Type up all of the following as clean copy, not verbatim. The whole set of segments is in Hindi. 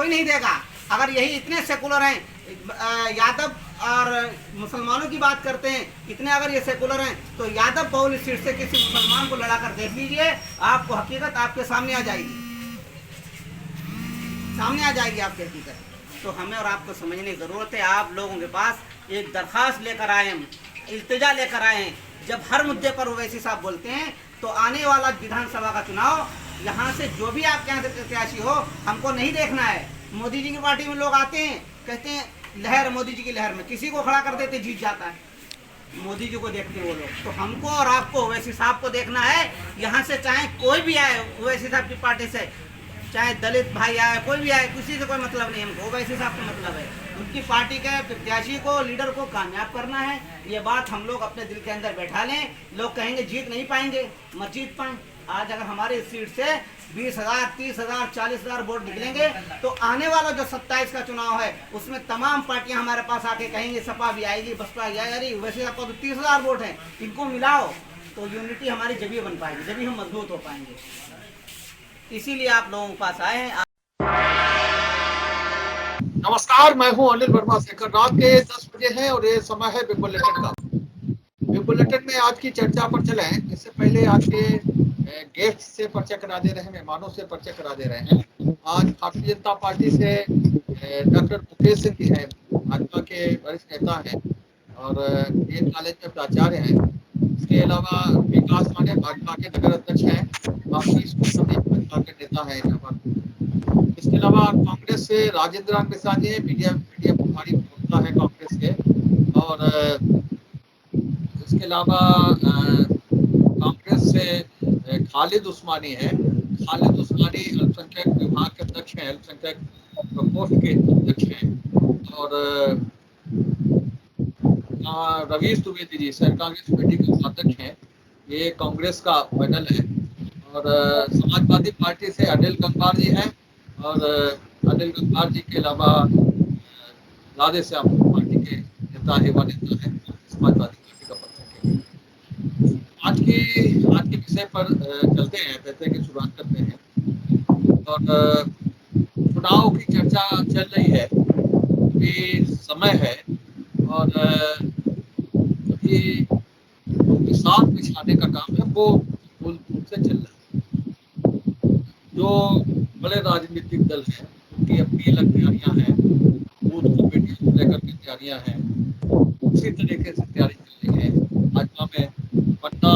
नहीं देगा। अगर यही इतने सेकुलर हैं, यादव और मुसलमानों की बात करते हैं, इतने अगर ये सेकुलर हैं, तो यादव बहुल सीट से किसी मुसलमान को लड़ा कर देख लीजिए, आपको हकीकत आपके सामने आ जाएगी, सामने आ जाएगी आपकी हकीकत। तो हमें और आपको समझने की ज़रूरत है। आप लोगों के पास एक दरख्वास्त लेकर आए हैं, इल्तिजा लेकर आए हैं। जब हर मुद्दे पर ओवैसी साहब बोलते हैं, तो आने वाला विधानसभा का चुनाव, यहाँ से जो भी आपके यहाँ से प्रत्याशी हो, हमको नहीं देखना है। मोदी जी की पार्टी में लोग आते हैं, कहते हैं लहर, मोदी जी की लहर में किसी को खड़ा कर देते, जीत जाता है। मोदी जी को देखते वो लोग। तो हमको और आपको ओवैसी साहब को देखना है। यहाँ से चाहे कोई भी आए ओवैसी साहब की पार्टी से, चाहे दलित भाई आए, कोई भी आए, किसी से कोई मतलब नहीं हमको। ओवैसी साहब को मतलब है उनकी पार्टी के प्रत्याशी को, लीडर को कामयाब करना है। ये बात हम लोग अपने दिल के अंदर बैठा लें। लोग कहेंगे जीत नहीं पाएंगे, मत जीत पाएं। आज अगर हमारी सीट से 20,000, 30,000, 40,000 वोट निकलेंगे, तो आने वाला जो 27 का चुनाव है, उसमें तमाम पार्टियां हमारे पास आके कहेंगे, सपा भी आएगी, बसपा भी आएगी, वैसे आपको तो 30,000 वोट हैं, इनको मिलाओ तो यूनिटी हमारी जब बन पाएगी, जब हम मजबूत हो पाएंगे। इसीलिए आप लोगों के पास आए हैं। नमस्कार, मैं हूं अनिल वर्मा शेखर। रात के 10 बजे हैं और ये समय है बिग बुलेटिन का। बिग बुलेटिन में आज की चर्चा पर चले। इससे पहले आज के गेस्ट से परिचय करा दे रहे हैं, मेहमानों से परिचय करा दे रहे हैं। आज भारतीय जनता पार्टी से डॉक्टर मुकेश सिंह जी हैं, भाजपा के वरिष्ठ नेता हैं और डीएन कॉलेज में प्राचार्य हैं। इसके अलावा विकास माने भाजपा के नगर अध्यक्ष हैं, आशीष भाजपा के नेता हैं यहाँ पर। इसके अलावा कांग्रेस से राजेंद्र मिश्रा जी, मीडिया प्रभारी प्रवक्ता है कांग्रेस के। और इसके अलावा कांग्रेस से खालिद उस्मानी है। खालिद उस्मानी अल्पसंख्यक विभाग के अध्यक्ष हैं, अल्पसंख्यक प्रकोष्ठ के अध्यक्ष हैं। और रवीश द्विवेदी जी शहर कांग्रेस कमेटी के उपाध्यक्ष हैं। ये कांग्रेस का पैनल है। और समाजवादी पार्टी से अनिल गंगवार जी हैं। और अनिल गंगवार जी के अलावा राधे श्याम पार्टी के नेता, युवा नेता है, समाजवादी पार्टी का पर्सन। आज के विषय पर चलते हैं, पैसे की शुरुआत करते हैं। और चुनाव की चर्चा चल रही है, अभी समय है और अभी जो साथ बिछाने का काम है वो मूल रूप से चल रहा है। जो बड़े राजनीतिक दल हैं उनकी अपनी अलग तैयारियां हैं, बूथ कमेटियों को लेकर के तैयारियां हैं, उसी तरीके से तैयारी चल रही है। भाजपा में पन्ना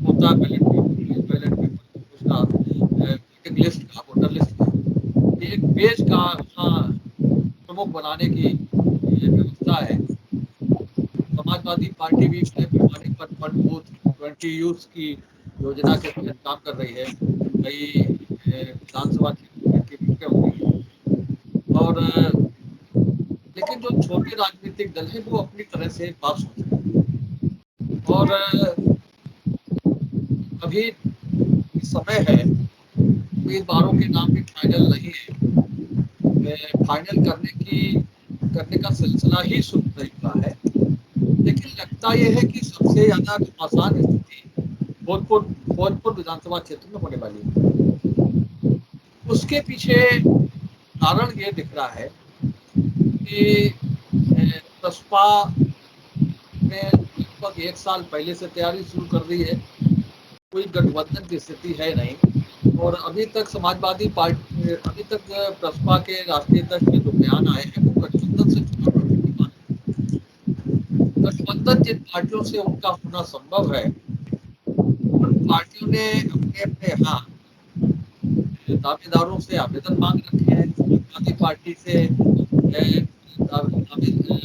होता बैलेट पेपर उसका वोटिंग लिस्ट का, वोटर लिस्ट का एक पेज का प्रमुख बनाने की व्यवस्था है। समाजवादी पार्टी भी बड़े पैमाने पर वन बूथ 20 यूथ की योजना के तहत काम कर रही है। कई विधानसभा क्षेत्रों की मीटिंग होगी। और लेकिन जो छोटे राजनीतिक दल है वो अपनी तरह से बात सोच रहे हैं। और अभी समय है, उम्मीदवारों के नाम भी फाइनल नहीं है। फाइनल करने का सिलसिला ही शुरू नहीं हुआ है। लेकिन लगता यह है कि सबसे ज्यादा आसान स्थिति भोजपुर विधानसभा क्षेत्र में होने वाली है। उसके पीछे कारण ये दिख रहा है कि बसपा ने लगभग 1 साल पहले से तैयारी शुरू कर दी है। कोई गठबंधन की स्थिति है नहीं। और अभी तक समाजवादी पार्टी, अभी तक बसपा के राष्ट्रीय अध्यक्ष के जो बयान आए हैं वो गठबंधन से जुड़ा हुआ है। गठबंधन जिन पार्टियों से उनका होना संभव है, उन पार्टियों ने अपने अपने यहाँ दावेदारों से आवेदन मांग रखे हैं। समाजवादी पार्टी से आवेदन दिए जा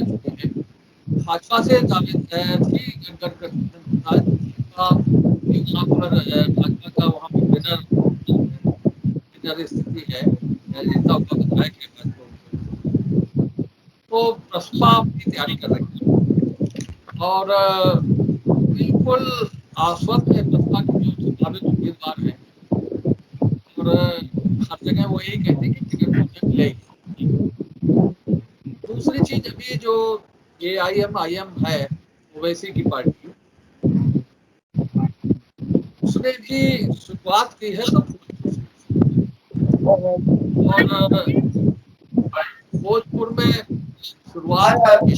चुके हैं। भाजपा से भाजपा का वहाँ पे बेनर स्थिति है, नेता का विधायक है। तो बसपा अपनी तैयारी कर रही है और बिल्कुल आश्वस्त है बसपा के जो संभावित उम्मीदवार हैं। और हर जगह वो यही कहते हैं कि टिकट मुझे मिलेगी। दूसरी चीज, अभी जो AIM है ओवैसी की पार्टी, उसने भी शुरुआत की है सब और भोजपुर में शुरुआत की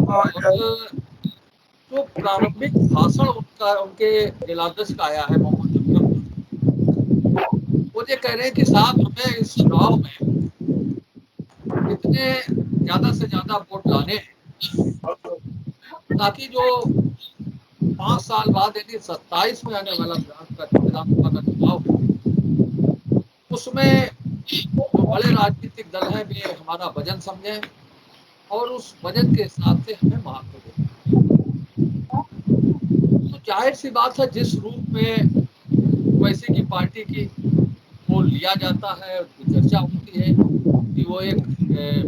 और जो प्रारंभिक भाषण उनके जिलाध्यक्ष का आया है मोहम्मद अकरम, वो ये कह रहे हैं कि साहब हमें इस चुनाव में इतने ज्यादा से ज्यादा वोट लाने हैं ताकि जो 5 साल बाद यानी 27 में आने वाला विधानसभा का चुनाव है उसमें जो बड़े राजनीतिक दल हैं वे हमारा वजन समझें और उस वजन के हिसाब से हमें महत्व दें। तो जाहिर सी बात है जिस रूप में वैसे की पार्टी की वो लिया जाता है उसकी चर्चा होती है कि वो एक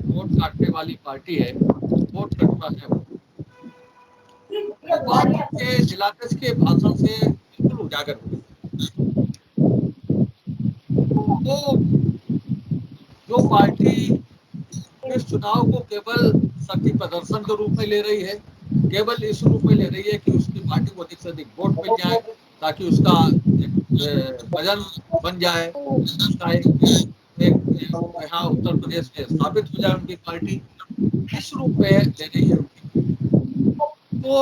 वोट काटने वाली पार्टी है, वोट कटवा है वो बात उनके जिलाध्यक्ष के भाषण से बिल्कुल उजागर हुई। तो जो पार्टी इस चुनाव को केवल शक्ति प्रदर्शन के रूप में ले रही है, केवल इस रूप में ले रही है कि उसकी पार्टी को अधिक से अधिक वोट मिल जाए ताकि उसका वजन बन जाए, उसका एक यहाँ उत्तर प्रदेश में स्थापित हो जाए उनकी पार्टी, इस रूप में ले रही है उनकी। तो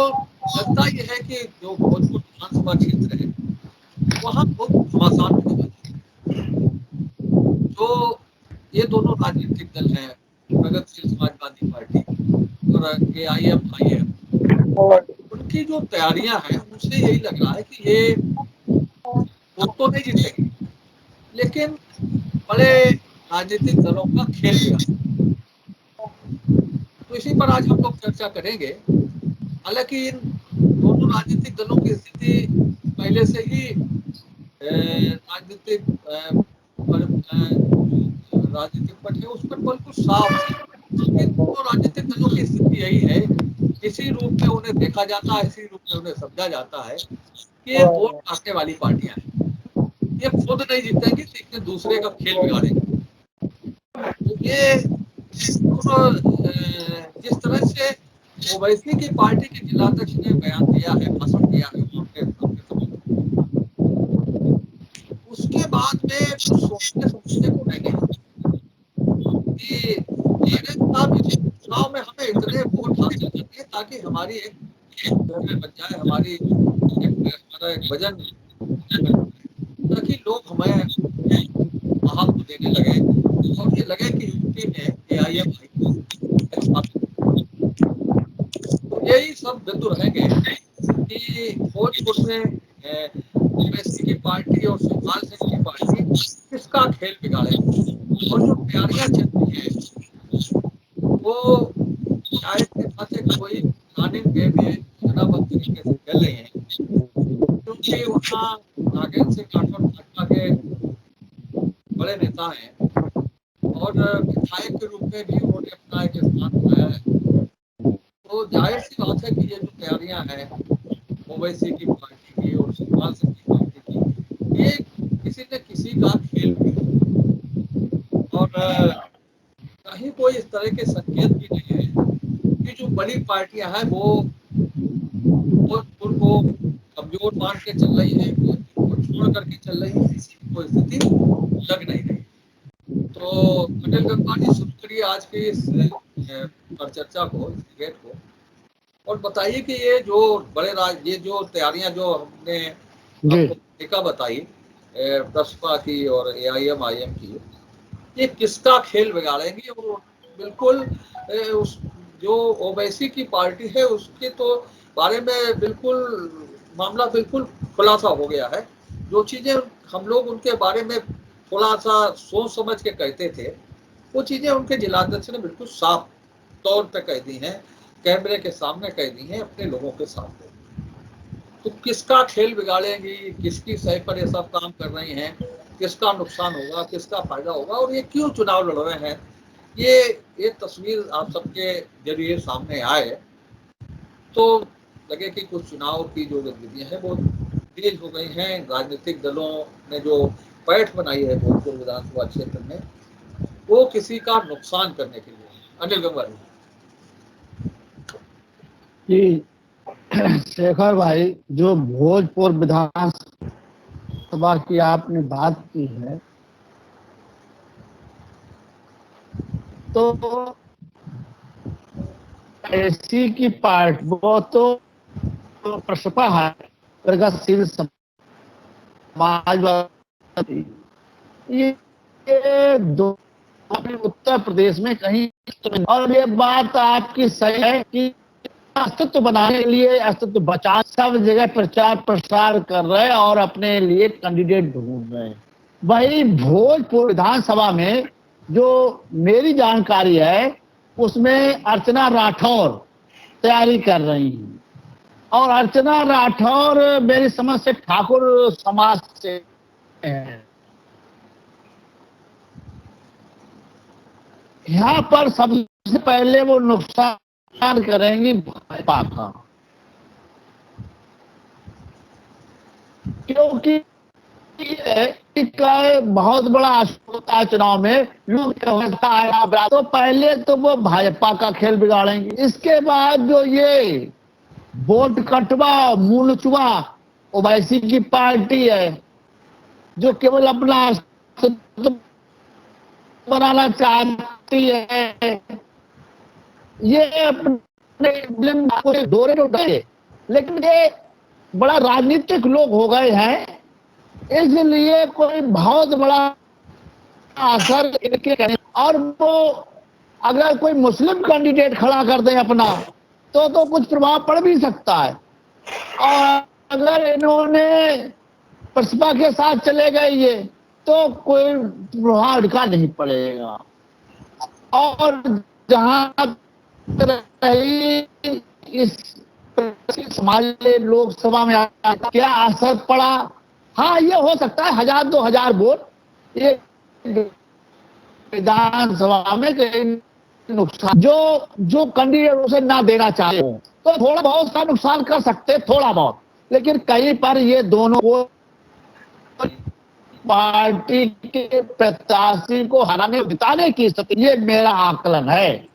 लगता यह है कि जो भोजपुर विधानसभा क्षेत्र है वहाँ बहुत घमासान होने वाला है। जो ये दोनों राजनीतिक दल हैं, प्रगतिशील समाजवादी पार्टी और AIM-IM, उनकी जो तैयारियां हैं उनसे यही लग रहा है कि ये वोट तो नहीं जीतेंगे लेकिन बड़े राजनीतिक दलों का खेल दिया। तो इसी पर आज हम लोग चर्चा करेंगे। हालांकि इन दोनों राजनीतिक दलों की स्थिति पहले से ही राजनीतिक राजनीतिक पट है उस पर बिल्कुल साफ है। इन दोनों राजनीतिक दलों की स्थिति यही है, इसी रूप में उन्हें देखा जाता है, इसी रूप में उन्हें समझा जाता है कि ये वोट काटने वाली पार्टियां हैं, ये खुद नहीं जीतेंगी लेकिन दूसरे का खेल बिगाड़ेंगे। तो ये जिस तरह से ओवैसी की पार्टी के जिलाध्यक्ष ने बयान दिया है, भाषण दिया है उसके बाद में कुछ सोचने समझने को नहीं कि अरे साहब इस चुनाव में हमें इतने वोट हासिल करने ताकि हमारी एक बन जाए, हमारा एक वजन ताकि लोग हमें महत्व देने लगे और ये लगे कि यूपी में AIM-IM यही सब बिंदु रहेंगे कि भोजपुर में ओवैसी की पार्टी और सुखपाल सिंह की पार्टी किसका खेल बिगाड़े और जो तैयारियां चल रही है वो शायद के खाते कोई प्लानिंग वे में योजनाबद्ध तरीके से चल रही है क्योंकि वहाँ नागेंद्र सिंह राठौर भाजपा के बड़े नेता हैं और विधायक के रूप में भी उन्होंने अपना एक स्थान बनाया है। तो जाहिर सी बात है कि ये जो तैयारियां हैं ओवैसी की पार्टी की और सुखपाल सिंह की पार्टी की, ये किसी न किसी का खेल भी है और कहीं कोई इस तरह के संकेत भी नहीं है कि जो बड़ी पार्टियां हैं वो भोजपुर को कमजोर मान के चल रही है, भोजपुर को छोड़ करके चल रही है, ऐसी कोई स्थिति लग नहीं रही। तो अनिल गंगवार जी शुरू करिए आज की इस पर चर्चा को, इस डिबेट को, और बताइए कि ये जो ये जो तैयारियां जो हमने आपको तरीका बताई बसपा की और AIM-IM की, ये किसका खेल बिगाड़ेंगी और बिल्कुल उस जो ओवैसी की पार्टी है उसके तो बारे में बिल्कुल मामला बिल्कुल खुलासा हो गया है। जो चीजें हम लोग उनके बारे में थोड़ा सा सोच समझ के कहते थे वो चीजें उनके जिलाध्यक्ष ने बिल्कुल साफ तौर पे कह दी हैं, कैमरे के सामने कह दी हैं, अपने लोगों के सामने। तो किसका खेल बिगाड़ेंगी, किसकी सही पर ये सब काम कर रही हैं, किसका नुकसान होगा, किसका फायदा होगा और ये क्यों चुनाव लड़ रहे हैं, ये तस्वीर आप सबके जरिए सामने आए तो लगे कि कुछ चुनाव की जो गतिविधियां हैं वो तेज हो गई हैं। राजनीतिक दलों ने जो पैठ बनाई है भोजपुर विधानसभा क्षेत्र में वो किसी का नुकसान करने के लिए। अनिल गंगवार जी, शेखर भाई, जो भोजपुर विधानसभा की आपने बात की है तो ऐसी की पार्ट वो तो प्रसपा है, प्रगतिशील समाजवादी, ये दो उत्तर प्रदेश में कहीं। और ये बात आपकी सही है कि अस्तित्व बनाने के लिए, अस्तित्व बचा, सब जगह प्रचार प्रसार कर रहे हैं और अपने लिए कैंडिडेट ढूंढ रहे हैं। वही भोजपुर विधानसभा में जो मेरी जानकारी है उसमें अर्चना राठौर तैयारी कर रही हैं, और अर्चना राठौर मेरी समझ से ठाकुर समाज से है। यहाँ पर सबसे पहले वो नुकसान करेंगी भाजपा का, क्योंकि का बहुत बड़ा होता है चुनाव में, लोग तो पहले तो वो भाजपा का खेल बिगाड़ेंगे। इसके बाद जो ये वोट कटवा मुलचुआ ओवैसी की पार्टी है जो केवल अपना बनाना चाहती है, ये अपने दौरे उठाए, लेकिन ये बड़ा राजनीतिक लोग हो गए हैं, इसलिए कोई बहुत बड़ा असर इनके करने। और वो अगर कोई मुस्लिम कैंडिडेट खड़ा कर दे अपना तो कुछ प्रभाव पड़ भी सकता है। और अगर इन्होंने प्रसपा के साथ चले गए ये तो कोई प्रभाव इनका नहीं पड़ेगा। और जहां रही इस समाज लोकसभा में क्या असर पड़ा, हाँ ये हो सकता है 1000-2000 वोट ये विधानसभा में नुकसान, जो कैंडिडेट उसे ना देना चाहे तो थोड़ा बहुत सा नुकसान कर सकते, थोड़ा बहुत। लेकिन कहीं पर ये दोनों को पार्टी के प्रत्याशी को हराने जिताने की स्थिति, ये मेरा आकलन है।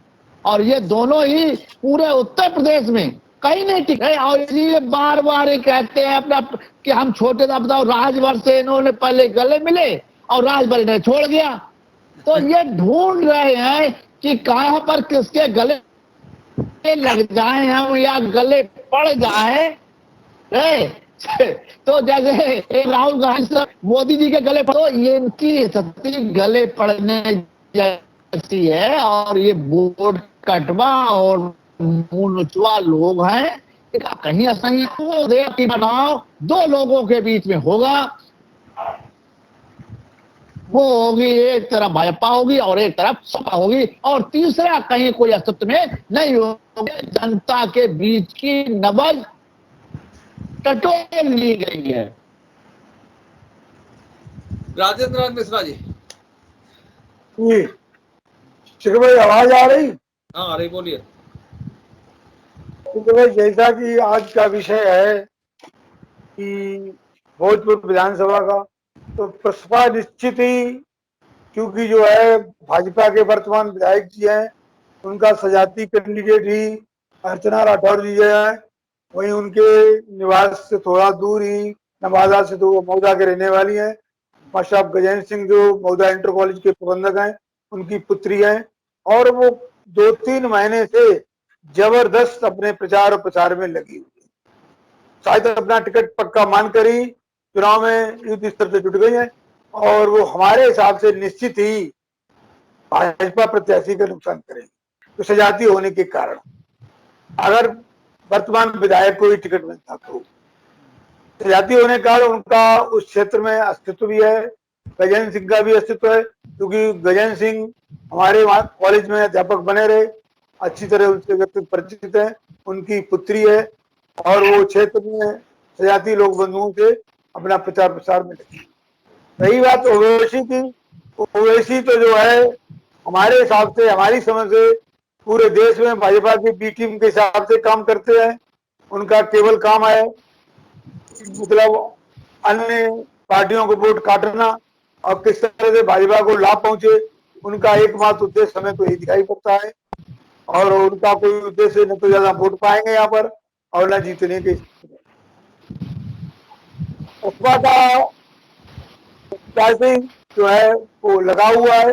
और ये दोनों ही पूरे उत्तर प्रदेश में कहीं नहीं टिके। और ये बार बार ये कहते हैं अपना कि हम छोटे था, बताओ राजभर से इन्होंने पहले गले मिले और राजभर ने छोड़ गया। तो ये ढूंढ रहे हैं कि कहां पर किसके गले लग जाए हम या गले पड़ जाए। तो जैसे राहुल गांधी मोदी जी के गले तो ये इनकी स्थिति गले पड़ने जैसी है। और ये वोट कटवा और मुलचुआ लोग हैं, कहीं असही बनाओ दो लोगों के बीच में होगा, वो होगी एक तरफ भाजपा होगी और एक तरफ सपा होगी, और तीसरा कहीं कोई अस्तित्व में नहीं होगी। जनता के बीच की नब्ज टटोल ली गई है। राजेंद्र नाथ मिश्रा जी। ठीक भाई, आवाज आ रही? हाँ आ रही, बोलिए। ठीक भाई, जैसा कि आज का विषय है कि भोजपुर विधानसभा का, तो प्रसपा निश्चित ही, क्योंकि जो है भाजपा के वर्तमान विधायक जी हैं उनका सजाती कैंडिडेट ही अर्चना राठौर जी है। वहीं उनके निवास से थोड़ा दूर ही नवादा से तो वो मौदा के रहने वाली हैं। मास्टर साहब गजेंद्र सिंह जो मौदा इंटर कॉलेज के प्रबंधक हैं, उनकी पुत्री हैं। और वो 2-3 महीने से जबरदस्त अपने प्रचार और प्रसार में लगी हुई, शायद अपना टिकट पक्का मानकर ही चुनाव में युद्ध स्तर से जुट गई है। और वो हमारे हिसाब से निश्चित ही भाजपा प्रत्याशी का नुकसान करेंगे, तो सजाती होने के कारण। अगर वर्तमान विधायक को ही टिकट मिलता तो सजाती होने के कारण उनका उस क्षेत्र में अस्तित्व भी है, गजेंद्र सिंह का भी अस्तित्व है, क्योंकि गजेंद्र सिंह हमारे कॉलेज में अध्यापक बने रहे, अच्छी तरह उनसे व्यक्ति परिचित है, उनकी पुत्री है। और वो क्षेत्र में सजाती लोक बंधुओं से अपना प्रचार प्रसार में लगी। रही बात ओवैसी की, ओवैसी तो जो है हमारे हिसाब से, हमारी समझ से पूरे देश में भाजपा की बी टीम के हिसाब से काम करते हैं। उनका केवल काम है मतलब अन्य पार्टियों को वोट काटना और किस तरह से भाजपा को लाभ पहुंचे, उनका एकमात्र उद्देश्य हमें तो यही दिखाई पड़ता है। और उनका कोई उद्देश्य न तो ज्यादा वोट पाएंगे यहाँ पर और न जीतने के। उसका का जो है वो लगा हुआ है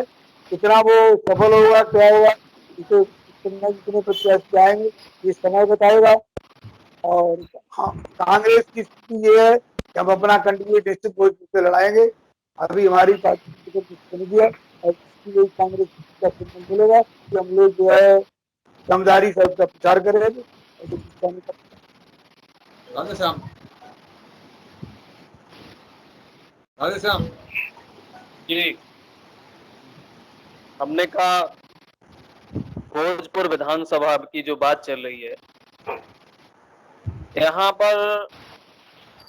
कितना वो सफल होगा क्या होगा, इसे कितने प्रत्याशी आएंगे ये समय बताएगा। और हाँ, कांग्रेस की स्थिति ये है कि हम अपना कैंडिडेट निश्चित रूप से लड़ाएंगे। अभी हमारी पार्टी की टिकट निश्चित नहीं दिया और इसलिए कांग्रेस का सिग्नल मिलेगा कि हम लोग जो है समझदारी से उसका प्रचार करेंगे और जो जिसका नहीं राधे श्याम, राधे श्याम जी, हमने कहा भोजपुर विधानसभा की जो बात चल रही है यहाँ पर,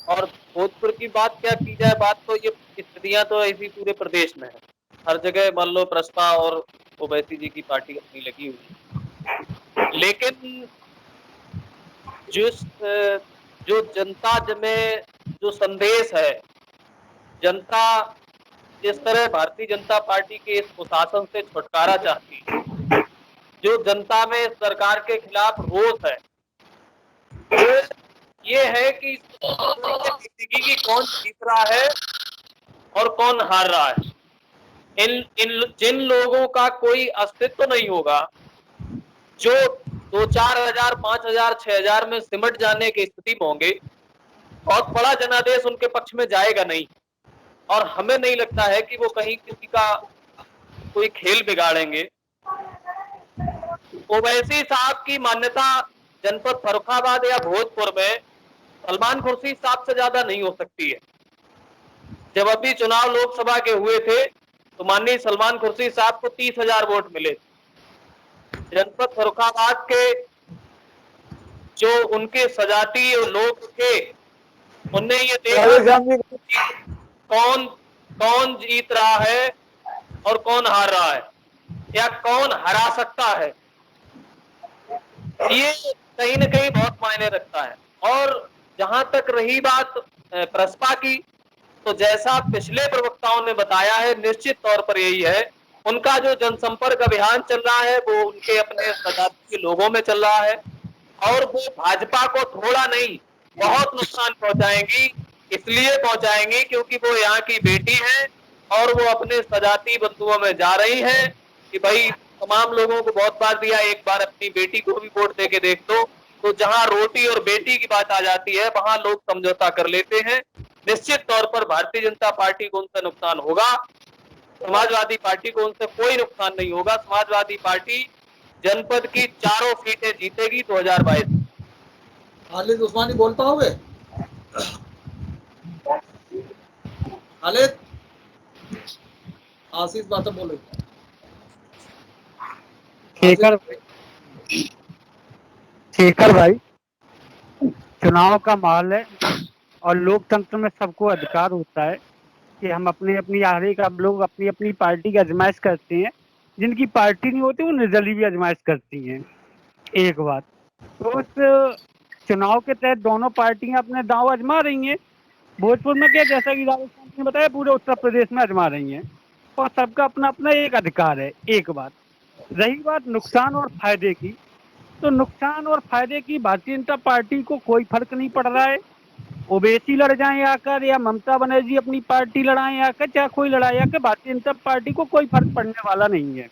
और भोजपुर की बात क्या की जाए, बात तो ये स्थितियां तो ऐसी पूरे प्रदेश में है। हर जगह मान लो प्रसपा और ओवैसी जी की पार्टी अपनी लगी हुई है, लेकिन जिस जो जनता में जो संदेश है, जनता जिस तरह भारतीय जनता पार्टी के इस कुशासन से छुटकारा चाहती है, जो जनता में सरकार के खिलाफ रोष है, वो ये है कि जिंदगी की कौन जीत रहा है और कौन हार रहा है। इन जिन लोगों का कोई अस्तित्व नहीं होगा, जो 2-4 हजार 5 हजार 6 हजार में सिमट जाने की स्थिति में होंगे, बहुत बड़ा जनादेश उनके पक्ष में जाएगा नहीं। और हमें नहीं लगता है कि वो कहीं किसी का कोई खेल बिगाड़ेंगे। ओवैसी साहब की मान्यता जनपद फर्रुखाबाद या भोजपुर में सलमान खुर्शीद साहब से ज्यादा नहीं हो सकती है। जब अभी चुनाव लोकसभा के हुए थे तो माननीय सलमान खुर्शीद साहब को 30,000 वोट मिले। जनपद फर्रुखाबाद के जो उनके सजाती लोग थे, उनने ये देखा कौन कौन जीत रहा है और कौन हार रहा है या कौन हरा सकता है। ये कहीं ना कहीं बहुत मायने रखता है। और जहां तक रही बात प्रसपा की, तो जैसा पिछले प्रवक्ताओं ने बताया है, निश्चित तौर पर यही है, उनका जो जनसंपर्क अभियान चल रहा है वो उनके अपने सजाती के लोगों में चल रहा है और वो भाजपा को थोड़ा नहीं बहुत नुकसान पहुंचाएंगी। इसलिए पहुंचाएंगी क्योंकि वो यहाँ की बेटी है और वो अपने सजाती बंधुओं में जा रही है कि भाई तमाम लोगों को बहुत बार दिया, एक बार अपनी बेटी को भी वोट दे के देख दो। तो जहां रोटी और बेटी की बात आ जाती है वहां लोग समझौता कर लेते हैं। निश्चित तौर पर भारतीय जनता पार्टी को उनसे नुकसान होगा, समाजवादी पार्टी को उनसे कोई नुकसान नहीं होगा। समाजवादी पार्टी जनपद की चारों सीटें जीतेगी 2022। खालिद उस्मानी बोल पाओगे? खालिद, आशीष बात बोलो। शेखर भाई, चुनाव का माहौल है और लोकतंत्र में सबको अधिकार होता है कि हम अपनी अपनी हर एक आप लोग अपनी अपनी पार्टी की आजमाइश करते हैं। जिनकी पार्टी नहीं होती वो निर्दलीय भी आजमाइश करती हैं। एक बात तो उस चुनाव के तहत दोनों पार्टियां अपने दांव आजमा रही हैं। भोजपुर में क्या, जैसा कि राजस्थान ने बताया, पूरे उत्तर प्रदेश में आजमा रही हैं और सबका अपना अपना एक अधिकार है। एक बात रही बात नुकसान और फायदे की, तो नुकसान और फायदे की भारतीय जनता पार्टी को कोई फर्क नहीं पड़ रहा है। ओवैसी लड़ जाए आकर या ममता बनर्जी अपनी पार्टी लड़ाएं आकर, चाहे कोई लड़ाई आकर, भारतीय जनता पार्टी को कोई फर्क पड़ने वाला नहीं है।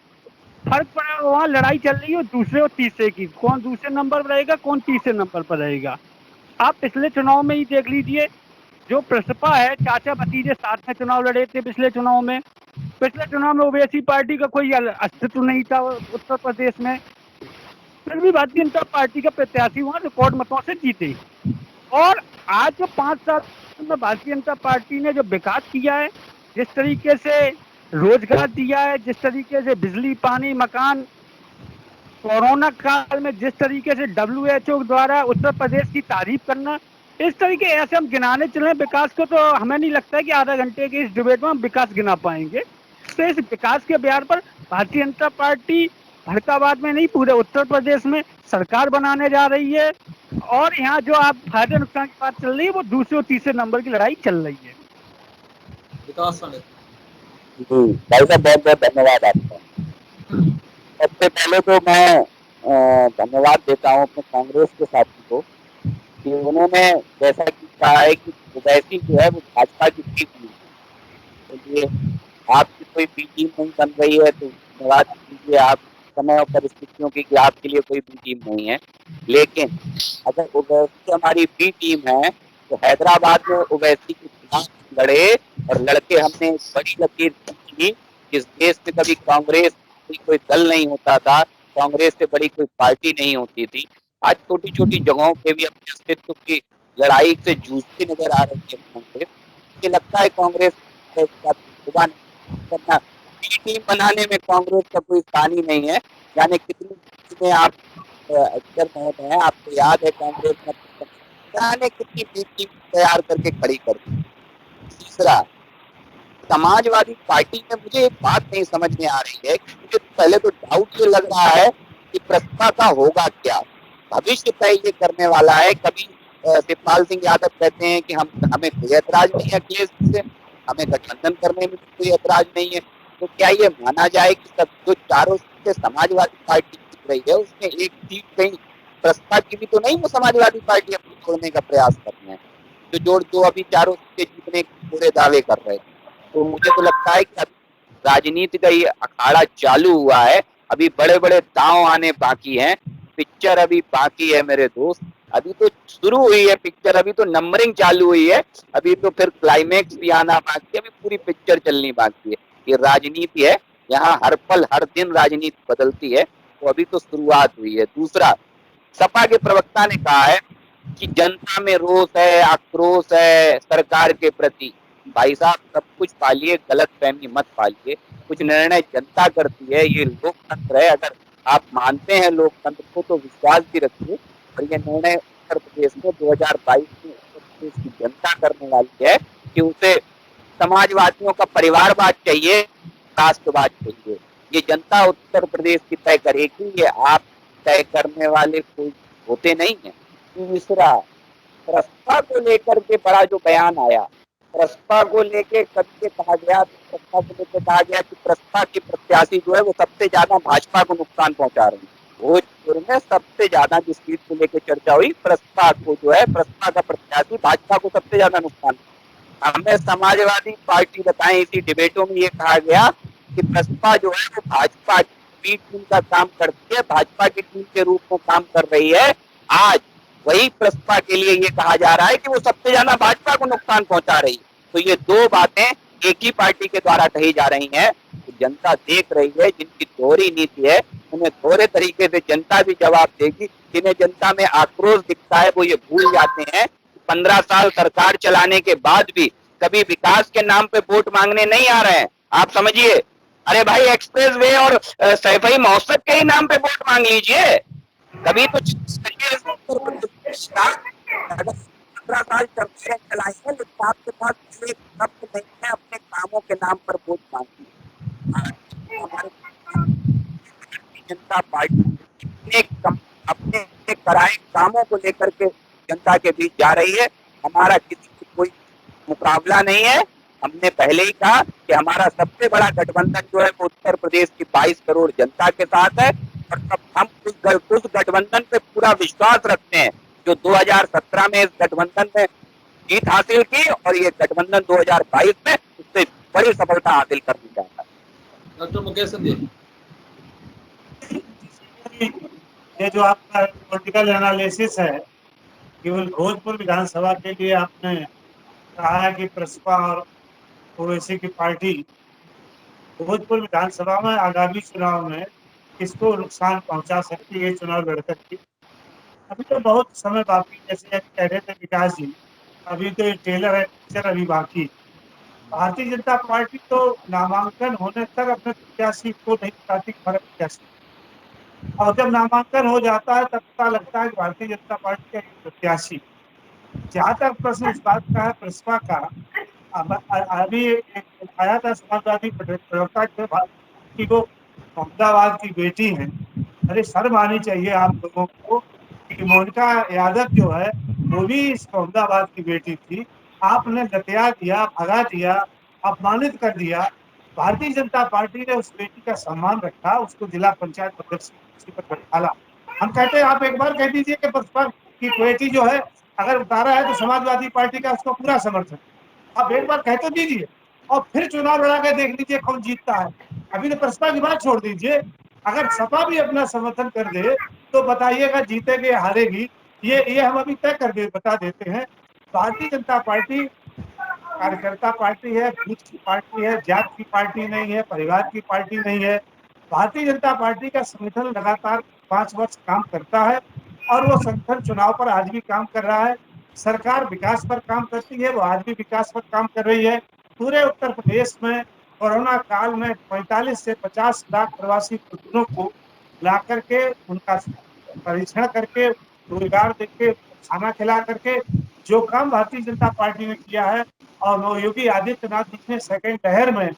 फर्क पड़ा वहाँ लड़ाई चल रही है दूसरे और तीसरे की, कौन दूसरे नंबर पर रहेगा कौन तीसरे नंबर पर रहेगा। आप पिछले चुनाव में ही देख लीजिए, जो प्रसपा है, चाचा भतीजे साथ में चुनाव लड़े थे पिछले चुनाव में। पिछले चुनाव में ओवैसी पार्टी का कोई अस्तित्व नहीं था उत्तर प्रदेश में, फिर भी भारतीय जनता पार्टी का प्रत्याशी वहां रिकॉर्ड मतों से जीते। और आज जो 5 साल में भारतीय जनता पार्टी ने जो विकास किया है, जिस तरीके से रोजगार दिया है, जिस तरीके से बिजली पानी मकान, कोरोना काल में जिस तरीके से WHO द्वारा उत्तर प्रदेश की तारीफ करना, इस तरीके ऐसे हम गिनाने चले विकास को, तो हमें नहीं लगता है कि आधा घंटे के इस डिबेट में हम विकास गिना पाएंगे। तो इस विकास के ब्यार पर भारतीय जनता पार्टी फर्रुखाबाद में नहीं पूरे उत्तर प्रदेश में सरकार बनाने जा रही है। और यहाँ जो आप फायदे नुकसान की बात चल रही है वो दूसरे और तीसरे नंबर की लड़ाई चल रही है। विकास भाई साहब बहुत बहुत धन्यवाद आपका। सबसे पहले तो मैं धन्यवाद देता हूँ अपने कांग्रेस के साथी को कि उन्होंने जैसा कि कहा है कि ओवैसी जो है वो भाजपा की जीत हुई, तो ये आपकी कोई बी टीम नहीं बन रही है तो धन्यवाद दीजिए आप समय और परिस्थितियों की कि आपके लिए कोई बी टीम नहीं है। लेकिन अगर ओवैसी हमारी बी टीम है तो हैदराबाद में ओवैसी के खिलाफ लड़े और लड़के हमने एक बड़ी लकीर की। जिस देश में कभी कांग्रेस कोई दल नहीं होता था, कांग्रेस से बड़ी कोई पार्टी नहीं होती थी, आज छोटी छोटी जगहों पे भी अपने अस्तित्व की लड़ाई से जूझती नजर आ रही है कांग्रेस। मुझे लगता है कांग्रेस करना टीम बनाने में कांग्रेस का कोई स्थान ही नहीं है। यानी कितनी चीजें आप अक्सर कहते हैं, आपको याद है कांग्रेस में जाने कितनी टीम तैयार करके खड़ी कर दी। तीसरा, समाजवादी पार्टी में मुझे एक बात नहीं समझ में आ रही है कि मुझे पहले तो डाउट ये लग रहा है कि प्रस्ताव का होगा क्या, भविष्य तय ये करने वाला है। कभी शिवपाल सिंह यादव कहते हैं कि हमें कोई ऐतराज नहीं है अखिलेश से, हमें गठबंधन करने में कोई ऐतराज नहीं है। तो क्या ये माना जाए कि सब जो चारों सीटें समाजवादी पार्टी जीत रही है उसमें एक सीट कहीं प्रस्ताव की भी तो नहीं, वो समाजवादी पार्टी अपनी छोड़ने का प्रयास कर रहे हैं, जो अभी चारों सीटें जीतने के पूरे दावे कर रहे हैं। तो मुझे तो लगता है कि राजनीति का ये अखाड़ा चालू हुआ है, अभी बड़े बड़े दांव आने बाकी हैं, पिक्चर अभी बाकी है मेरे दोस्त। अभी तो शुरू हुई है पिक्चर, अभी तो नंबरिंग चालू हुई है, अभी तो फिर क्लाइमेक्स भी आना बाकी है, अभी पूरी पिक्चर चलनी बाकी है। ये राजनीति है, यहाँ हर पल हर दिन राजनीति बदलती है, तो अभी तो शुरुआत हुई है। दूसरा, सपा के प्रवक्ता ने कहा है कि जनता में रोष है, आक्रोश है सरकार के प्रति। भाई साहब, सब कुछ पालिए, गलत फहमी मत पालिए, कुछ निर्णय जनता करती है, ये लोकतंत्र है। अगर आप मानते हैं लोकतंत्र को तो विश्वास भी रखिए, और ये निर्णय उत्तर प्रदेश में 2022 में उत्तर प्रदेश की जनता करने वाली है कि उसे समाजवादियों का परिवारवाद चाहिए, राष्ट्रवाद चाहिए। ये जनता उत्तर प्रदेश की तय करेगी, ये आप तय करने वाले कोई होते नहीं है। तीसरा, प्रस्ताव को लेकर के बड़ा जो बयान आया, प्रस्ताव को लेके कभी कहा गया, प्रस्ताव को लेकर कहा गया कि प्रस्ताव की प्रत्याशी जो है वो सबसे ज्यादा भाजपा को नुकसान पहुंचा रही है। भोजपुर में सबसे ज्यादा जिस सीट को लेकर चर्चा हुई, प्रस्ताव को जो है, प्रस्ताव का प्रत्याशी भाजपा को सबसे ज्यादा नुकसान। हमें समाजवादी पार्टी बताएं, इसी डिबेटों में ये कहा गया कि प्रस्ताव जो है वो भाजपा की टीम का काम करती है, भाजपा की टीम के रूप में काम कर रही है। आज वही प्रस्ताव के लिए ये कहा जा रहा है कि वो सबसे ज्यादा भाजपा को नुकसान पहुंचा रही है। तो ये दो बातें एक ही पार्टी के द्वारा कही जा रही हैं। तो जनता देख रही है, जिनकी दोहरी नीति है उन्हें दोहरे तरीके से जनता भी जवाब देगी। जिन्हें जनता में आक्रोश दिखता है वो ये भूल जाते हैं 15 साल सरकार चलाने के बाद भी कभी विकास के नाम पे वोट मांगने नहीं आ रहे हैं। आप समझिए, अरे भाई एक्सप्रेस वे और सैफई महोत्सव के ही नाम पे वोट मांग लीजिए। कभी तो 15 साल सरकारें चलाई है, लेकिन आपके पास एक शब्द नहीं है अपने कामों के नाम पर वोट मांगने। हमारे भारतीय जनता पार्टी अपने कराए कामों को लेकर के जनता के बीच जा रही है। हमारा किसी से कोई मुकाबला नहीं है। हमने पहले ही कहा कि हमारा सबसे बड़ा गठबंधन जो है वो उत्तर प्रदेश की 22 करोड़ जनता के साथ है, और तब हम उस गठबंधन पे पूरा विश्वास रखते हैं जो 2017 में इस गठबंधन में जीत हासिल की, और ये गठबंधन 2022 में उससे बड़ी सफलता हासिल करनी चाहता है। डॉक्टर मुकेश सिंह, ये जो आपका पॉलिटिकल एनालिसिस है, केवल भोजपुर विधानसभा के लिए आपने कहा है कि प्रसपा और ओवैसी की पार्टी भोजपुर विधानसभा में आगामी चुनाव में किसको नुकसान पहुंचा सकती है, चुनाव लड़ सकती। अभी तो बहुत समय बाकी, जैसे कह रहे थे विकास जी, अभी तो ये टेलर है, पिक्चर अभी बाकी। भारतीय जनता पार्टी तो नामांकन होने तक अपने प्रत्याशी को नहीं बताती हमारा प्रत्याशी, और जब नामांकन हो जाता है तब पता लगता है कि भारतीय जनता पार्टी का प्रत्याशी। जहाँ तक प्रश्न इस बात का है प्रसपा का, अभी आया था समाजवादी प्रवक्ता की वो अहमदाबाद की बेटी है। अरे शर्म आनी चाहिए आप लोगों को कि मोनिका यादव जो है वो भी इस अहमदाबाद की बेटी थी। आपने लतिया दिया, भगा दिया, अपमानित कर दिया। भारतीय जनता पार्टी ने उस बेटी का सम्मान रखा, उसको जिला पंचायत अध्यक्ष पर बैठाला। हम कहते हैं आप एक बार कह दीजिए कि प्रसपा की बेटी जो है अगर उतारा है तो समाजवादी पार्टी का उसको पूरा समर्थन, आप एक बार कह तो दीजिए। और फिर चुनाव लड़ा के देख लीजिए कौन जीतता है। अभी तो प्रस्ताव की बात छोड़ दीजिए, अगर सपा भी अपना समर्थन कर दे तो बताइएगा जीतेगी या हारेगी, ये हम अभी तय कर दे बता देते हैं। भारतीय जनता पार्टी कार्यकर्ता पार्टी है, बूथ की पार्टी है, जात की पार्टी नहीं है, परिवार की पार्टी नहीं है। भारतीय जनता पार्टी का संगठन लगातार 5 वर्ष काम करता है और वो संगठन चुनाव पर आज भी काम कर रहा है। सरकार विकास पर काम करती है, वो आज भी विकास पर काम कर रही है। पूरे उत्तर प्रदेश में कोरोना काल में 45 से 50 लाख प्रवासी मजदूरों को ला करके उनका परीक्षण करके रोजगार देके खाना खिला करके जो काम भारतीय जनता पार्टी ने किया है, और योगी आदित्यनाथ जी ने सेकेंड लहर में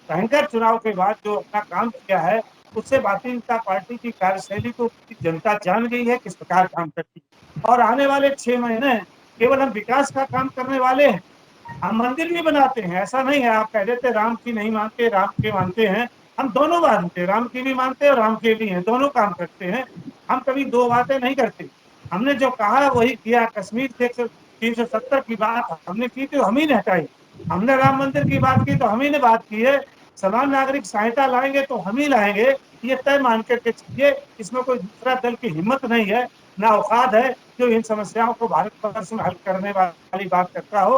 भयंकर चुनाव के बाद जो अपना काम किया है, उससे भारतीय जनता पार्टी की कार्यशैली को जनता जान गई है किस प्रकार काम करती है। और आने वाले 6 महीने केवल हम विकास का काम करने वाले हैं, हम मंदिर भी बनाते हैं। ऐसा नहीं है आप कह देते राम की नहीं मानते, राम के मानते हैं। हम दोनों मानते हैं, राम की भी मानते हैं और राम के भी हैं, दोनों काम करते हैं। हम कभी दो बातें नहीं करते। हमने जो कहा वही किया। कश्मीर से 370 की बात हमने की तो हम ही ने हटाई। हमने राम मंदिर की बात की तो हम ही ने बात की है। समान नागरिक संहिता लाएंगे तो हम ही लाएंगे, ये तय मान करके चलिए। इसमें कोई दूसरा दल की हिम्मत नहीं है, ना औकात है जो इन समस्याओं को भारत वर्ष में हल करने वाली बात करता हो।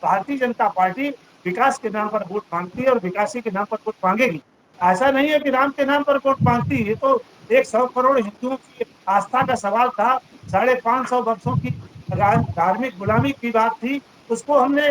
भारतीय जनता पार्टी विकास के नाम पर वोट मांगती है और विकासी के नाम पर वोट मांगेगी। ऐसा नहीं है कि राम के नाम पर वोट मांगती है, ये तो 100 करोड़ हिंदुओं की आस्था का सवाल था। 550 वर्षों की धार्मिक गुलामी की बात थी, उसको हमने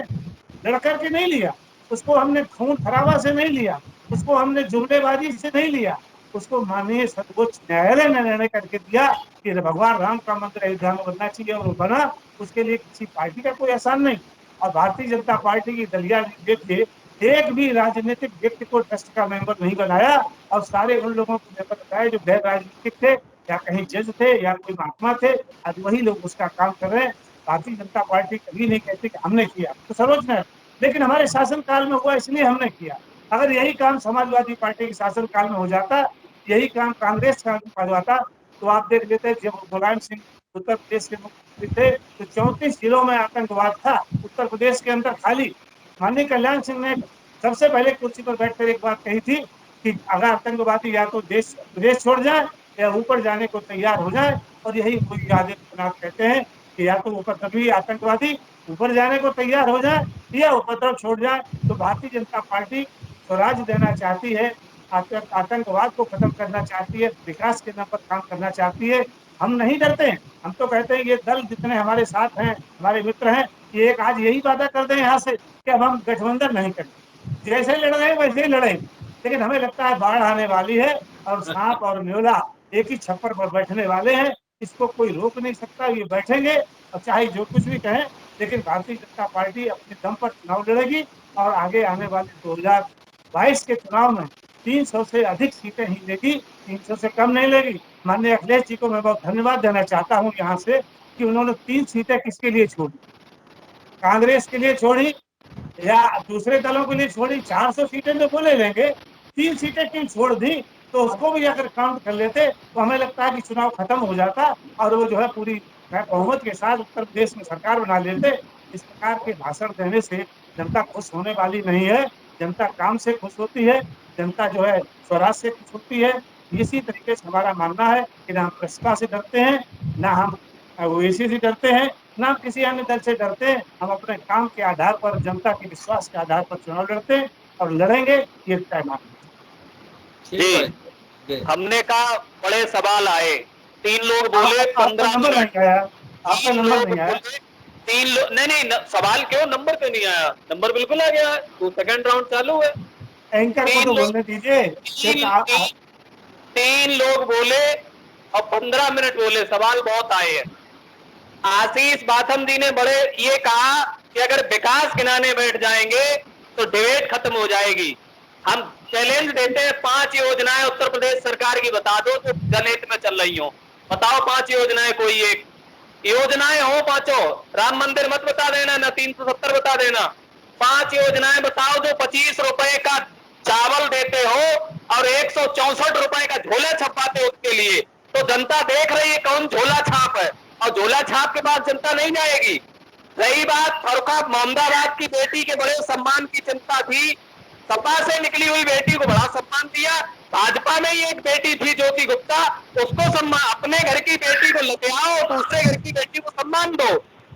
लड़ करके नहीं लिया, उसको हमने खून खराबा से नहीं लिया, उसको हमने जुमलेबाजी से नहीं लिया। उसको माननीय सर्वोच्च न्यायालय ने निर्णय करके दिया कि भगवान राम का मंदिर अयोध्या में बनना चाहिए और वो बना। उसके लिए किसी पार्टी का कोई एहसान नहीं। और भारतीय जनता पार्टी की दलिया देखिए, एक भी राजनीतिक व्यक्ति को ट्रस्ट का मेंबर नहीं बनाया और सारे उन लोगों को मेंबर बनाए जो गैर राजनीतिक थे या कहीं जज थे या कोई महात्मा थे। आज वही लोग उसका काम कर रहे हैं। भारतीय जनता पार्टी कभी नहीं कहती कि हमने किया, तो सर्वोच्च न्यायालय, लेकिन हमारे शासन काल में हुआ इसलिए हमने किया। अगर यही काम समाजवादी पार्टी के शासन काल में हो जाता, यही काम कांग्रेस का हो जाता, तो आप देख लेते जब मुलायम सिंह उत्तर प्रदेश के मुख्यमंत्री थे तो 34 जिलों में आतंकवाद था उत्तर प्रदेश के अंदर खाली। माननीय कल्याण सिंह ने सबसे पहले कुर्सी पर बैठकर एक बात कही थी कि अगर आतंकवादी या तो देश छोड़ जाए या ऊपर जाने को तैयार हो जाए। और यही योगी आदित्यनाथ कहते हैं कि या तो ऊपर कभी आतंकवादी ऊपर जाने को तैयार हो जाए या उपद्रव छोड़ जाए। तो भारतीय जनता पार्टी स्वराज देना चाहती है, आतंकवाद को खत्म करना चाहती है, विकास के नाम पर काम करना चाहती है। हम नहीं डरते हैं। हम तो कहते हैं ये दल जितने हमारे साथ हैं, हमारे मित्र हैं, ये एक आज यही वादा कर दें यहाँ से कि अब हम गठबंधन नहीं करेंगे, जैसे लड़ रहे हैं वैसे ही लड़ेंगे। लेकिन हमें लगता है बाढ़ आने वाली है और सांप और न्योला एक ही छप्पर पर बैठने वाले हैं, इसको कोई रोक नहीं सकता। ये बैठेंगे और चाहे जो कुछ भी कहें, लेकिन भारतीय जनता पार्टी अपने दम पर चुनाव लड़ेगी और आगे आने वाले 2022 के चुनाव में 300 से अधिक सीटें ही लेगी, 300 से कम नहीं लेगी। माननीय अखिलेश जी को मैं बहुत धन्यवाद देना चाहता हूँ यहाँ से कि उन्होंने 3 सीटें किसके लिए छोड़ी, कांग्रेस के लिए छोड़ी या दूसरे दलों के लिए छोड़ी। 400 सीटें तो वो ले लेंगे, 3 सीटें क्यों छोड़ दी, तो उसको भी अगर काउंट कर लेते तो हमें लगता है कि चुनाव खत्म हो जाता और वो जो है पूरी बहुमत के साथ उत्तर प्रदेश में सरकार बना लेते। इस प्रकार के भाषण देने से जनता खुश होने वाली नहीं है। जनता काम से खुश होती है, जनता जो है स्वराज से खुश होती है। इसी तरीके से हमारा मानना है कि ना हम बसपा से डरते हैं, ना हम ओवैसी से डरते हैं, ना हम किसी अन्य दल से डरते हैं। हम अपने काम के आधार पर, जनता के विश्वास के आधार पर चुनाव लड़ते हैं और लड़ेंगे, ये तय मान। जी, हमने कहा बड़े सवाल आए, 3 लोग बोले, आपका 15 नंबर मिनट, नहीं आया, आपका नंबर नहीं आया। 3 लोग नहीं, सवाल क्यों, नंबर क्यों नहीं आया? नंबर बिल्कुल आ गया है, तो सेकंड राउंड चालू है। एंकर को तो बोलने दीजिए। 3 लोग बोले और 15 मिनट बोले, सवाल बहुत आए हैं। आशीष बाथम जी ने बड़े ये कहा कि अगर विकास गिनाने बैठ जाएंगे तो डिबेट खत्म हो जाएगी। हम चैलेंज देते हैं, 5 योजनाएं उत्तर प्रदेश सरकार की बता दो जो जनहित में चल रही हो। बताओ 5 योजनाएं, कोई एक योजनाएं हो, 5 राम मंदिर मत बता देना, ना 370 बता देना। 5 योजनाएं बताओ जो 25 रुपए का चावल देते हो और 164 रुपए का झोला छपाते हो उसके लिए। तो जनता देख रही है कौन झोला छाप है, और झोला छाप के बाद जनता नहीं जाएगी। रही बात फरुखा मोहम्मदाबाद की बेटी के बड़े सम्मान की चिंता थी, सपा से निकली हुई बेटी को बड़ा सम्मान दिया। भाजपा में ही एक बेटी थी ज्योति गुप्ता, उसको सम्मान, अपने घर की बेटी को लेके आओ, दूसरे घर की बेटी को सम्मान दो।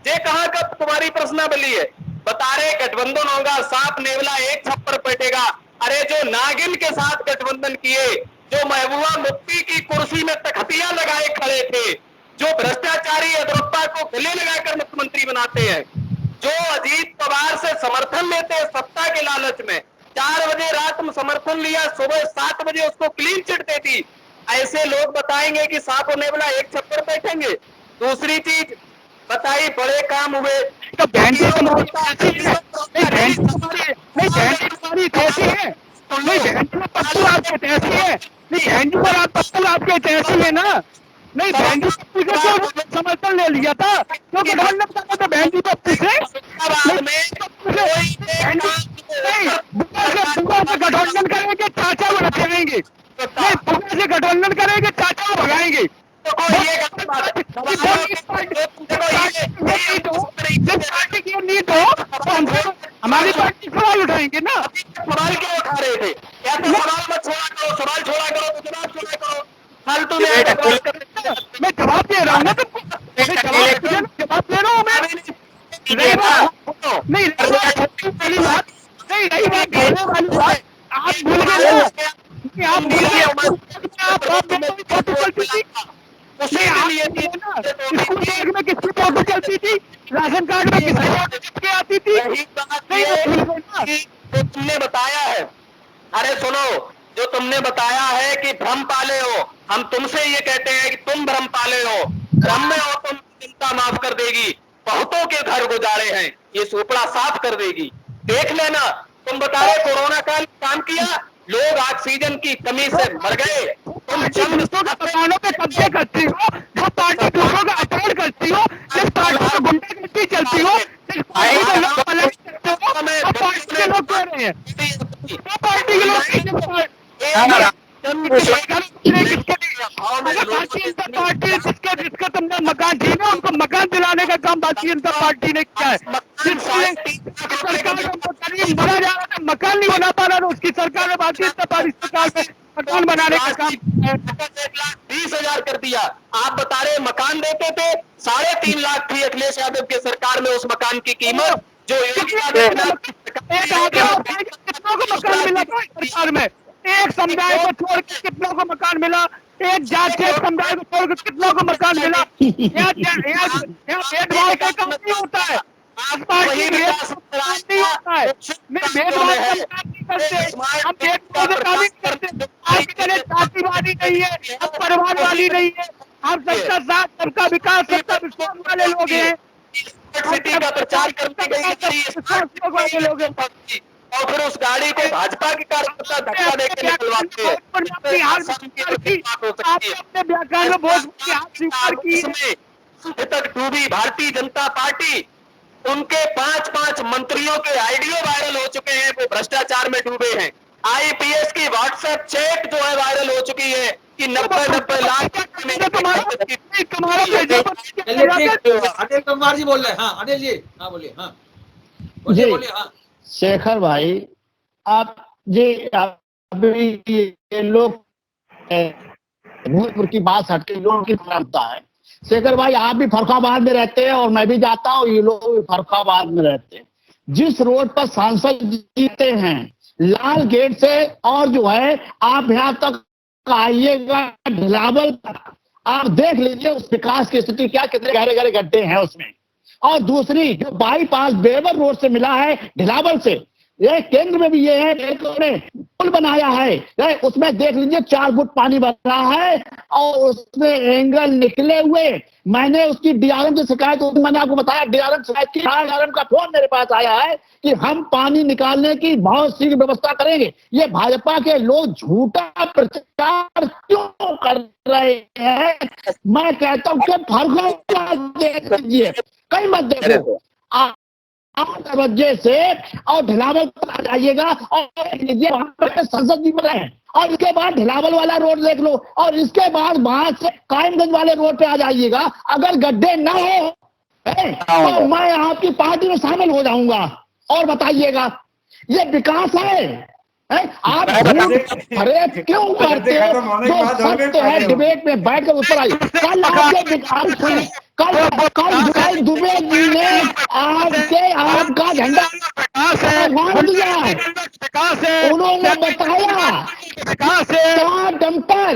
ये कहाँ का तुम्हारी प्रश्नावली है? बता रहे गठबंधन होगा, सांप नेवला एक छप्पर बैठेगा। अरे जो नागिन के साथ गठबंधन किए, जो महबूबा मुफ्ती की कुर्सी में तख्तियां लगाए खड़े थे, जो भ्रष्टाचारी येदियुरप्पा को गले लगाकर मुख्यमंत्री बनाते हैं, जो अजीत पवार से समर्थन लेते हैं सत्ता के लालच में, 4 बजे रात में समर्थन लिया, सुबह 7 बजे उसको क्लीन चिट दे दी, ऐसे लोग बताएंगे कि सांप होने वाला एक छप्पर बैठेंगे? दूसरी चीज बताइए, बड़े काम हुए तो बहन जी तुम्हारी कैसी है? नहीं बहन जी तुम्हारी कैसी है? नहीं बहन जी पप्पू आपके कैसी है? नहीं बहन जी पर आप पप्पू आपके कैसी है ना? नहीं बहन जी पप्पू से तो समर्थन ले लिया था, क्यों गठबंधन करना था बहन जी पप्पू से? बुआ से गठबंधन करेंगे, चाचा को रखेंगे। नहीं बुआ से गठबंधन करेंगे, चाचा को भगाएंगे। पार्टी की नीति हो तो हमसे हमारी पार्टी सवाल उठाएंगे ना। सवाल क्यों उठा रहे थे? या तो सवाल मत छोड़ा करो, सवाल छोड़ा करो तो जवाब छोड़ा करो। फालतू में मैं जवाब दे रहा हूँ ना तुमको, मैं जवाब दे रहा हूँ मैं। नहीं वाली बात, नहीं रही बात बोलने वाली बात, आप भूल गए ना, आप भूल गए फोटो चलती थी। नहीं आप स्कूल बैग में किसकी फोटो चलती थी, राशन कार्ड में किसकी फोटो चिपके आती थी? नहीं तो तुमने बताया है, अरे सुनो, जो तुमने बताया है कि भ्रम पाले हो, हम तुमसे ये कहते हैं कि तुम भ्रम पाले हो, भ्रम में हो तुम, चिंता माफ कर देगी। बहुतों के घर गुजारे हैं, ये सुपड़ा साफ कर देगी, देख लेना। तुम बता रहे कोरोना काल काम किया, लोग ऑक्सीजन की कमी से मर गए, तुम दूसरों के मकानों पे कब्जे करती हो, जो पार्टी दूसरों का अटैक करती हो, जिस पार्टी में गुंडागर्दी चलती हो, जिस पार्टी में लोग अलग करते हो, वो पार्टी के लोग कह रहे हैं, वो पार्टी के लोग जिसका तुमने मकान छीना, उनको मकान दिलाने का काम भारतीय जनता पार्टी ने किया है। सरकार मरा जा रहा था, मकान नहीं बना पा रहा था, उसकी सरकार ने भारतीय जनता पार्टी सरकार में मकान बनाने का काम 1,20,000 कर दिया। आप बता रहे मकान देते थे, 3.5 लाख थी अखिलेश यादव की सरकार में उस मकान की कीमत, जो कितनों को मकान मिला था सरकार में? एक समुदाय को छोड़ के कितनों को मकान मिला? एक जात के समुदाय को छोड़ के कितनों को मकान मिला? यहाँ भेदभाव का काम नहीं होता है, पार्टी नहीं होता है, भेदभाव का काम नहीं करते, हम भेदभाव का काम नहीं करते। आपकी तरह जातिवादी नहीं है, हम परिवारवादी नहीं है, हम सबका साथ, सबका विकास, सबका विश्वास वाले लोग हैं। सिटी का प्रचार करते गए लोग हैं, और फिर उस गाड़ी को भाजपा की कार्यकर्ता धक्का देकर निकलवाते हैं। तक डूबी भारतीय जनता पार्टी, उनके 5-5 मंत्रियों के आइडियो वायरल हो चुके हैं, वो भ्रष्टाचार में डूबे हैं। आईपीएस की व्हाट्सएप चैट जो है वायरल हो चुकी है कि 90 लाख। अनिल कुमार जी बोल रहे हैं। हाँ अनिल जी, हाँ बोलिए। हाँ बोलिए। हाँ शेखर भाई, आप ये लोग भोजपुर की बात हटके लोगों की परंपरा है। शेखर भाई, आप भी फर्रुखाबाद में रहते हैं और मैं भी जाता हूँ, ये लोग भी फर्रुखाबाद में रहते हैं। जिस रोड पर सांसद जीते हैं लाल गेट से, और जो है आप यहाँ तक आइएगा ढिलावल तक, आप देख लीजिए उस विकास की स्थिति क्या, कितने गहरे गहरे गड्ढे हैं उसमें। और दूसरी जो बाईपास बेवर रोड से मिला है ढिलावल से, ये केंद्र में भी ये है, एक पुल बनाया है, उसमें देख लीजिए 4 फुट पानी बना है और उसमें एंगल निकले हुए। मैंने उसकी डीआरएम से शिकायत, मैंने आपको बताया डीआरएम शिकायत की, डीआरएम का फोन मेरे पास आया है कि हम पानी निकालने की बहुत शीघ्र व्यवस्था करेंगे। ये भाजपा के लोग झूठा प्रचार क्यों कर रहे हैं? मैं कहता हूँ कि फर्क देख लीजिए, कहीं मत देखो, आप दरवाजे से और ढिलावल पर आ जाइएगा और लीजिए वहां पर संसद जी बने हैं, और इसके बाद ढिलावल वाला रोड देख लो, और इसके बाद वहां से कायमगंज वाले रोड पे आ जाइएगा। अगर गड्ढे ना हो तो मैं आपकी पार्टी में शामिल हो जाऊंगा। और बताइएगा, ये विकास है आप बजट- फरेब क्यों बजट करते हो? खत्म होने के जो बाद और भी सत्य है फायदे होंगे। डिबेट में बैठ कर उस पर आई। कल आपके कल विकास दुबे जी ने आपका झंडा गाड़ दिया। उन्होंने बताया क्या दम पर।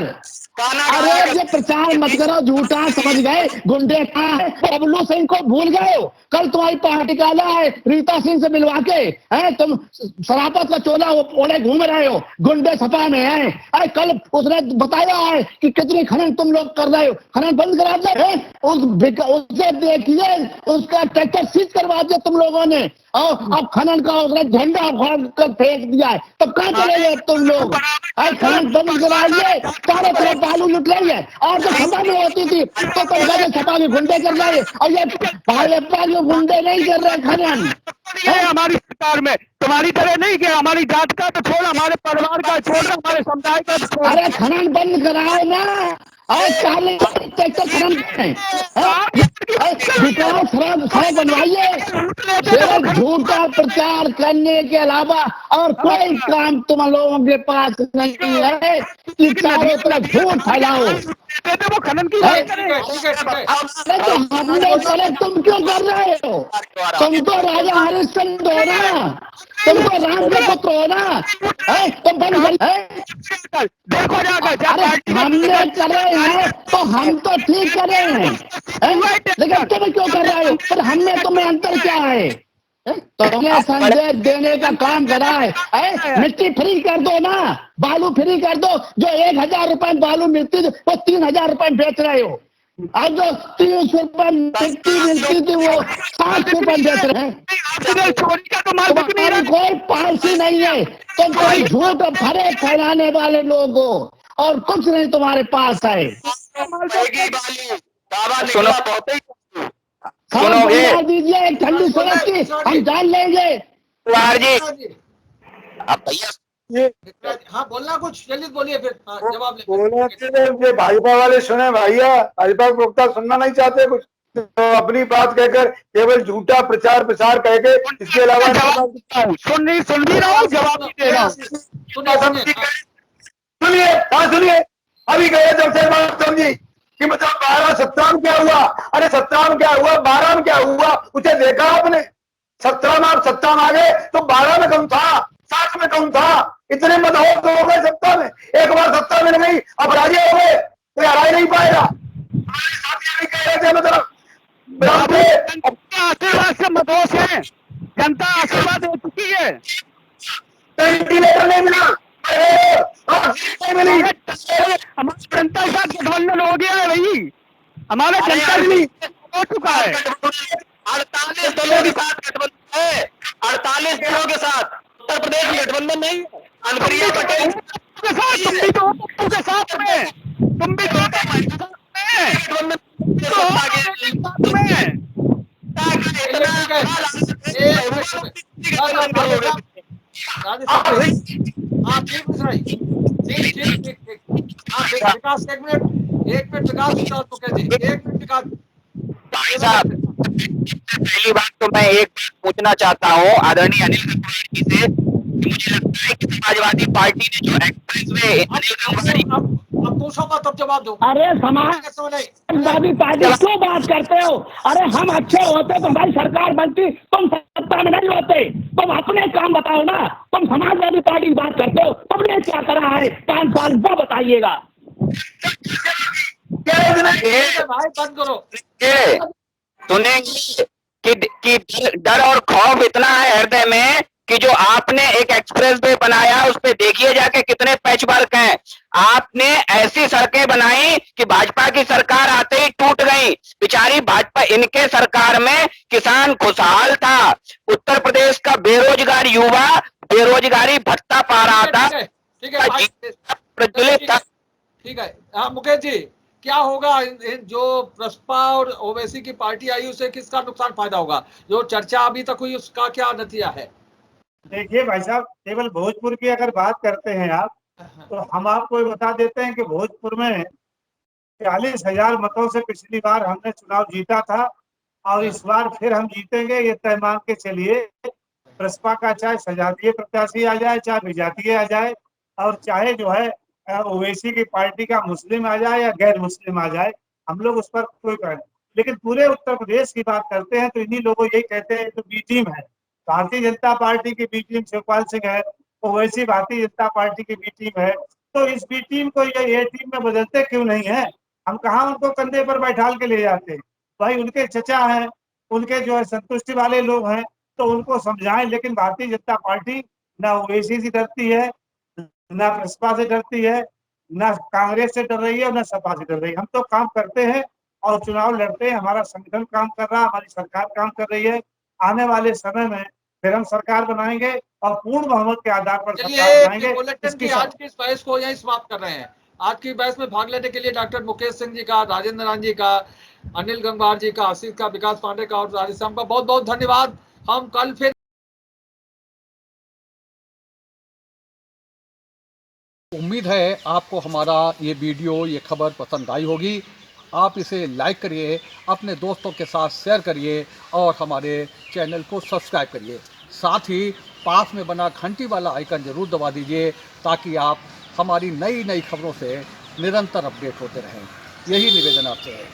अरे ये प्रचार मत करो झूठा, समझ गए गुंडे का है। बबलू सिंह को भूल गए हो? कल तुम्हारी पार्टी का आला है रीता सिंह से मिलवा के है, तुम शराफत का चोला ओढ़े घूम रहे हो, गुंडे सपा में है। अरे कल उसने बताया है कि कितनी खनन तुम लोग कर रहे हो, खनन बंद करा दे। उसे देखिए, उसका ट्रैक्टर सीज करवा दिया तुम लोगों ने, और अब खनन का उसने झंडा फाड़ कर फेंक दिया है। तब कहाँ चले गए तुम लोग? खनन बंद कराइए, चारों तरफ बालू लुट रही है। और जो सपा में होती थी तो तुम कहते सपा में गुंडे कर रहे हैं, और ये भाजपा के गुंडे नहीं कर रहे खनन। हमारी सरकार में तुम्हारी तरह नहीं कि हमारी जात का तो छोड़, हमारे परिवार का छोड़, हमारे समुदाय का तो छोड़। अरे खनन बंद कराओ ना, और काले ट्रैक्टर खनन करें, विकास सड़क बनवाइए। केवल झूठा प्रचार करने के अलावा और कोई काम तुम लोगों के पास नहीं है कि चारों तरफ झूठ फैलाओ। वो खनन की है? बात करें। अरे तो हमने करे, तुम क्यों कर रहे हो? तुम तो राजा हरिश्चंद्र हो ना, तुम तो राम के पुत्र हो ना, है? तुम बंद कर, है? देखो जाकर अरे हमने करे हैं तो हम तो ठीक करे हैं, लेकिन तुम क्यों कर रहे हो? पर हमें तुम्हें अंतर क्या है? तुमने संदेश देने का काम करा है? मिट्टी फ्री कर दो ना, बालू फ्री कर दो। जो 1000 रुपए बालू मिलती थी वो 3000 रुपए बेच रहे हो। अब जो 30 रुपए मिट्टी मिलती थी वो 60 रुपए बेच रहे हैं। तुम्हारी कोई पॉलिसी नहीं है, तुम कोई झूठ और फरेब फैलाने वाले लोग हो, और कुछ नहीं तुम्हारे पास है। सुनो, समझ दीजिए, एक ठंडी सूरज की हम जान लेंगे। कुमार जी, अब भैया हाँ बोलना कुछ, जल्दी बोलिए फिर। हाँ, जवाब ले। बोले भाजपा वाले सुने भैया, भाजपा के वक्ता सुनना नहीं चाहते कुछ, तो अपनी बात कहकर केवल झूठा प्रचार प्रसार कह के, इसके अलावा सुन भी रहा हूँ, जवाब भी दे रहा हूँ। सुनिए, हाँ सुनिए, अभी गए जब से बात समझी कि मतलब 12-17 में क्या हुआ, अरे 17 में क्या हुआ, 12 में क्या हुआ, उसे देखा आपने? 17 में आप 17 में आ गए तो 12 में कौन था, 7 में कौन था? इतने मदहोश हो गए 17 में, एक बार 17 में नहीं, अब राजी हो गए, कोई हरा ही नहीं पाएगा। हमारे साथी कह रहे थे मतलब आशीर्वाद से मदहोश है, जनता आशीर्वाद दे चुकी है, वेंटिलेटर नहीं मिला, नहीं मिली, हमारी जनता के साथ गठबंधन हो गया है भाई, हमारा जनता भी हो चुका है। 48 दलों के साथ गठबंधन है, 48 दलों के साथ। उत्तर प्रदेश में गठबंधन नहीं है। अनुप्रिया पटेल के साथ, तुम भी तो के साथ में, तुम भी तो विकास एक मिनट विकास मुखर्जी, एक मिनट विकास। भाई साहब, पहली बात तो मैं एक बात पूछना चाहता हूँ आदरणीय अनिल गंगवार जी से, मुझे लगता है कि समाजवादी पार्टी ने जो एक्सप्रेसवे अनिल गंगवार, अब पूछोगा तब जवाब दो। अरे समाजवादी पार्टी क्यों बात करते हो? अरे हम अच्छे होते तो हमारी सरकार बनती, तुम सत्ता में नहीं होते। तुम अपने काम बताओ ना, तुम समाजवादी पार्टी की बात करते हो, तुमने क्या करा है 5 साल वो बताइएगा। भाई बंद करो। सुनेंगे कि डर और खौफ इतना है हृदय में कि जो आपने एक एक्सप्रेसवे बनाया उस पे देखिए जाके कितने पैच वर्क हैं। आपने ऐसी सड़कें बनाई कि भाजपा की सरकार आते ही टूट गई। बेचारी भाजपा, इनके सरकार में किसान खुशहाल था, उत्तर प्रदेश का बेरोजगार युवा बेरोजगारी भत्ता पा रहा था, ठीक है प्रज्वलित था। ठीक है। हाँ मुकेश जी, क्या होगा जो प्रसपा और ओवैसी की पार्टी आई उसे किसका नुकसान फायदा होगा? जो चर्चा अभी तक हुई उसका क्या नतीजा है? देखिए भाई साहब, केवल भोजपुर की अगर बात करते हैं आप, तो हम आपको बता देते हैं कि भोजपुर में 40,000 मतों से पिछली बार हमने चुनाव जीता था, और इस बार फिर हम जीतेंगे, ये तय मान के चलिए। प्रसपा का चाहे सजातीय प्रत्याशी आ जाए, चाहे विजातीय आ जाए, और चाहे जो है ओवैसी की पार्टी का मुस्लिम आ जाए या गैर मुस्लिम आ जाए, हम लोग उस पर कोई कह नहीं। लेकिन पूरे उत्तर प्रदेश की बात करते हैं तो इन्हीं लोगों यही कहते हैं तो बी टीम है। भारतीय जनता पार्टी की बी टीम शिवपाल सिंह है, ओवैसी भारतीय जनता पार्टी की बी टीम है। तो इस बी टीम को ये ए टीम में बदलते क्यों नहीं है? हम कहाँ उनको कंधे पर बैठाल के ले जाते हैं? भाई उनके चचा हैं, उनके जो है संतुष्टि वाले लोग हैं, तो उनको समझाएं। लेकिन भारतीय जनता पार्टी ना ओवैसी से डरती है, ना प्रसपा से डरती है, ना कांग्रेस से डर रही है, ना सपा से डर रही है। हम तो काम करते हैं और चुनाव लड़ते हैं, हमारा संगठन काम कर रहा है, हमारी सरकार काम कर रही है। आने वाले समय में फिर हम सरकार बनाएंगे और पूर्ण बहुमत के आधार पर सरकार बनाएंगे। बुलेटिन की आज की इस बहस को यहीं समाप्त कर रहे हैं। आज की बहस में भाग लेने के लिए डॉक्टर मुकेश सिंह जी का, राजेंद्र रान जी का, अनिल गंगवार जी का, आशीष का, विकास पांडे का और राधेश्याम का बहुत बहुत धन्यवाद। हम कल फिर उम्मीद है आपको हमारा ये वीडियो, ये खबर पसंद आई होगी। आप इसे लाइक करिए, अपने दोस्तों के साथ शेयर करिए और हमारे चैनल को सब्सक्राइब करिए। साथ ही पास में बना घंटी वाला आइकन ज़रूर दबा दीजिए ताकि आप हमारी नई नई खबरों से निरंतर अपडेट होते रहें। यही निवेदन आपसे है।